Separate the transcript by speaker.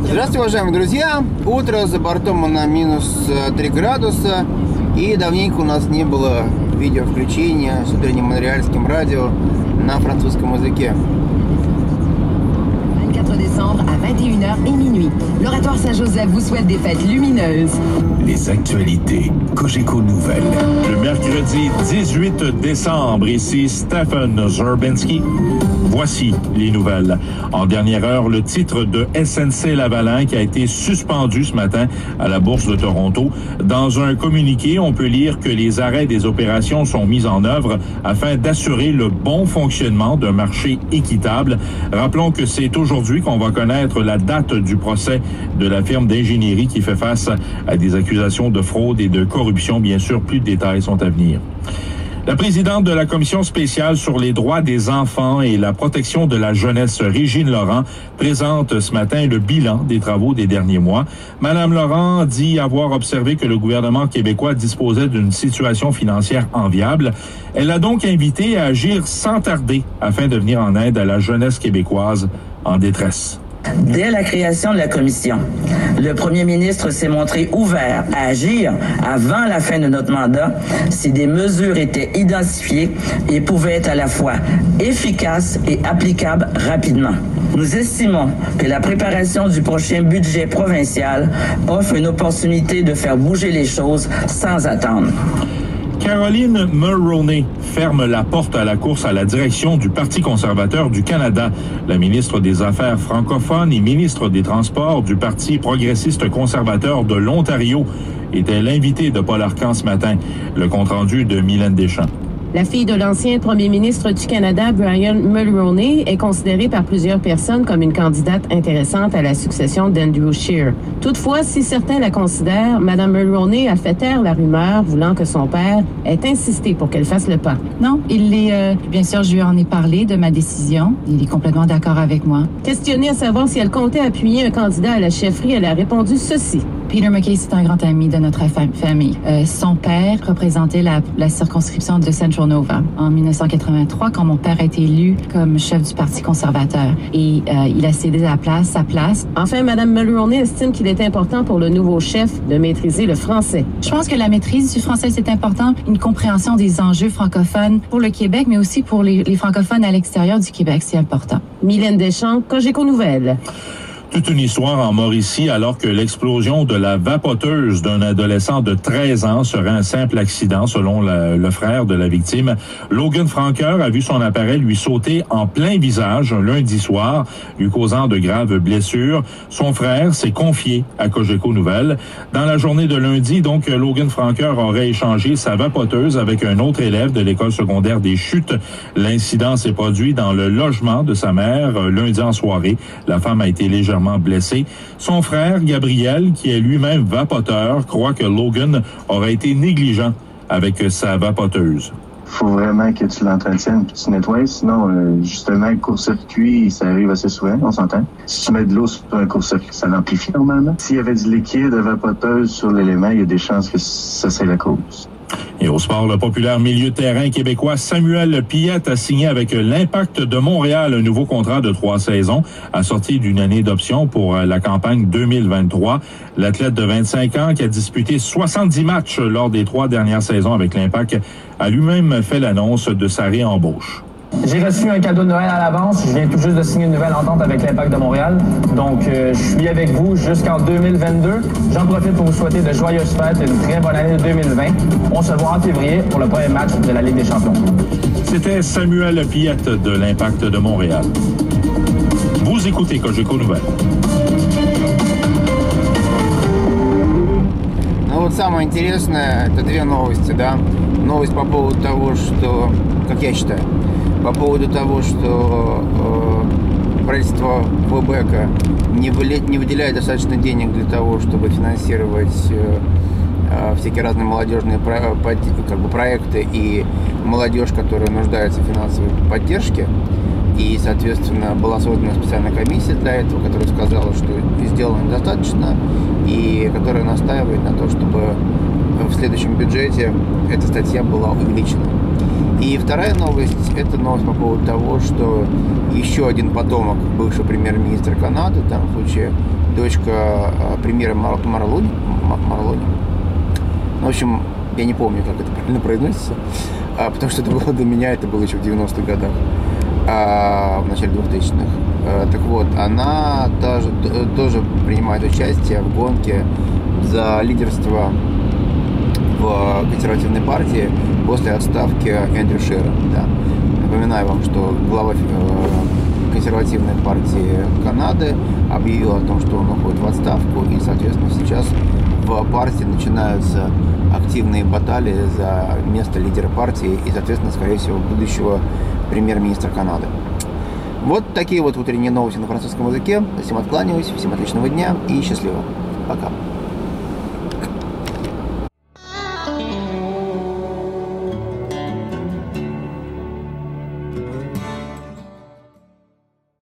Speaker 1: Здравствуйте, уважаемые друзья! Утро, за бортом на минус 3 градуса. И давненько у нас не было видео-включения с утренним монреальским радио на французском языке.
Speaker 2: 24 décembre à 21h et minuit. L'Oratoire Saint-Joseph vous souhaite des fêtes lumineuses.
Speaker 3: Les actualités Cogeco Nouvelles.
Speaker 4: Le mercredi 18 décembre, ici Stephen Zerbinski. Voici les nouvelles. En dernière heure, le titre de SNC-Lavalin qui a été suspendu ce matin à la Bourse de Toronto. Dans un communiqué, on peut lire que les arrêts des opérations sont mis en œuvre afin d'assurer le bon fonctionnement d'un marché équitable. Rappelons que c'est aujourd'hui qu'on va connaître la date du procès de la firme d'ingénierie qui fait face à des accusations de fraude et de corruption. Bien sûr, plus de détails sont à venir. La présidente de la Commission spéciale sur les droits des enfants et la protection de la jeunesse, Régine Laurent, présente ce matin le bilan des travaux des derniers mois. Madame Laurent dit avoir observé que le gouvernement québécois disposait d'une situation financière enviable. Elle a donc invité à agir sans tarder afin de venir en aide à la jeunesse québécoise en détresse.
Speaker 5: Dès la création de la commission, le premier ministre s'est montré ouvert à agir avant la fin de notre mandat si des mesures étaient identifiées et pouvaient être à la fois efficaces et applicables rapidement. Nous estimons que la préparation du prochain budget provincial offre une opportunité de faire bouger les choses sans attendre.
Speaker 4: Caroline Mulroney ferme la porte à la course à la direction du Parti conservateur du Canada. La ministre des Affaires francophones et ministre des Transports du Parti progressiste conservateur de l'Ontario était l'invitée de Paul Arcan ce matin. Le compte-rendu de Mylène Deschamps.
Speaker 6: La fille de l'ancien premier ministre du Canada, Brian Mulroney, est considérée par plusieurs personnes comme une candidate intéressante à la succession d'Andrew Scheer. Toutefois, si certains la considèrent, Mme Mulroney a fait taire la rumeur voulant que son père ait insisté pour qu'elle fasse le pas.
Speaker 7: Non, bien sûr, je lui en ai parlé de ma décision. Il est complètement d'accord avec moi.
Speaker 6: Questionnée à savoir si elle comptait appuyer un candidat à la chefferie, elle a répondu ceci.
Speaker 7: Peter MacKay, c'est un grand ami de notre famille. Son père représentait la circonscription de Central Nova en 1983 quand mon père a été élu comme chef du Parti conservateur. Et il a cédé sa place.
Speaker 6: Enfin, Mme Mulroney estime qu'il est important pour le nouveau chef de maîtriser le français.
Speaker 7: Je pense que la maîtrise du français, c'est important. Une compréhension des enjeux francophones pour le Québec, mais aussi pour les francophones à l'extérieur du Québec, c'est important.
Speaker 6: Mylène Deschamps, Cogeco Nouvelles.
Speaker 4: Toute une histoire en Mauricie alors que l'explosion de la vapoteuse d'un adolescent de 13 ans serait un simple accident selon le frère de la victime. Logan Franqueur a vu son appareil lui sauter en plein visage un lundi soir, lui causant de graves blessures. Son frère s'est confié à Cogeco Nouvelles. Dans la journée de lundi, donc, Logan Franqueur aurait échangé sa vapoteuse avec un autre élève de l'école secondaire des Chutes. L'incident s'est produit dans le logement de sa mère lundi en soirée. La femme a été légèrement blessé. Son frère, Gabriel, qui est lui-même vapoteur, croit que Logan aurait été négligent avec sa vapoteuse.
Speaker 8: Faut vraiment que tu l'entretiennes et que tu nettoies, sinon, justement, le court-circuit, ça arrive assez souvent, on s'entend. Si tu mets de l'eau sur un court-circuit, ça l'amplifie normalement. S'il y avait du liquide de vapoteuse sur l'élément, il y a des chances que ça c'est la cause.
Speaker 4: Et au sport, le populaire milieu de terrain québécois Samuel Piette a signé avec l'Impact de Montréal un nouveau contrat de 3 saisons, assorti d'une année d'option pour la campagne 2023. L'athlète de 25 ans qui a disputé 70 matchs lors des 3 dernières saisons avec l'Impact a lui-même fait l'annonce de sa réembauche.
Speaker 9: J'ai reçu un cadeau de Noël à l'avance. Je viens tout juste de signer une nouvelle entente avec l'Impact de Montréal. Donc, je suis avec vous jusqu'en 2022. J'en profite pour vous souhaiter de joyeuses fêtes et une très bonne année 2020. On se voit en février pour le premier match de la Ligue des Champions.
Speaker 4: C'était Samuel Piette de l'Impact de Montréal. Vous écoutez Cogeco Nouvelles.
Speaker 1: Ну вот самое интересное, это 2 новости, да. Новость по поводу того, что, как я считаю, по поводу того, что правительство Квебека не выделяет достаточно денег для того, чтобы финансировать всякие разные молодежные проекты и молодежь, которая нуждается в финансовой поддержке. И, соответственно, была создана специальная комиссия для этого, которая сказала, что сделано недостаточно, и которая настаивает на том, чтобы в следующем бюджете эта статья была увеличена. И вторая новость, это новость по поводу того, что еще один потомок бывшего премьер-министра Канады, в данном случае дочка премьера Марлони. В общем, я не помню, как это правильно произносится, потому что это было до меня, это было еще в 90-х годах, в начале 2000-х. Так вот, она тоже принимает участие в гонке за лидерство в консервативной партии после отставки Эндрю Шира. Да. Напоминаю вам, что глава консервативной партии Канады объявил о том, что он уходит в отставку, и, соответственно, сейчас в партии начинаются активные баталии за место лидера партии и, соответственно, скорее всего, будущего премьер-министра Канады. Вот такие вот утренние новости на французском языке. Всем откланяюсь, всем отличного дня и счастливо. Пока.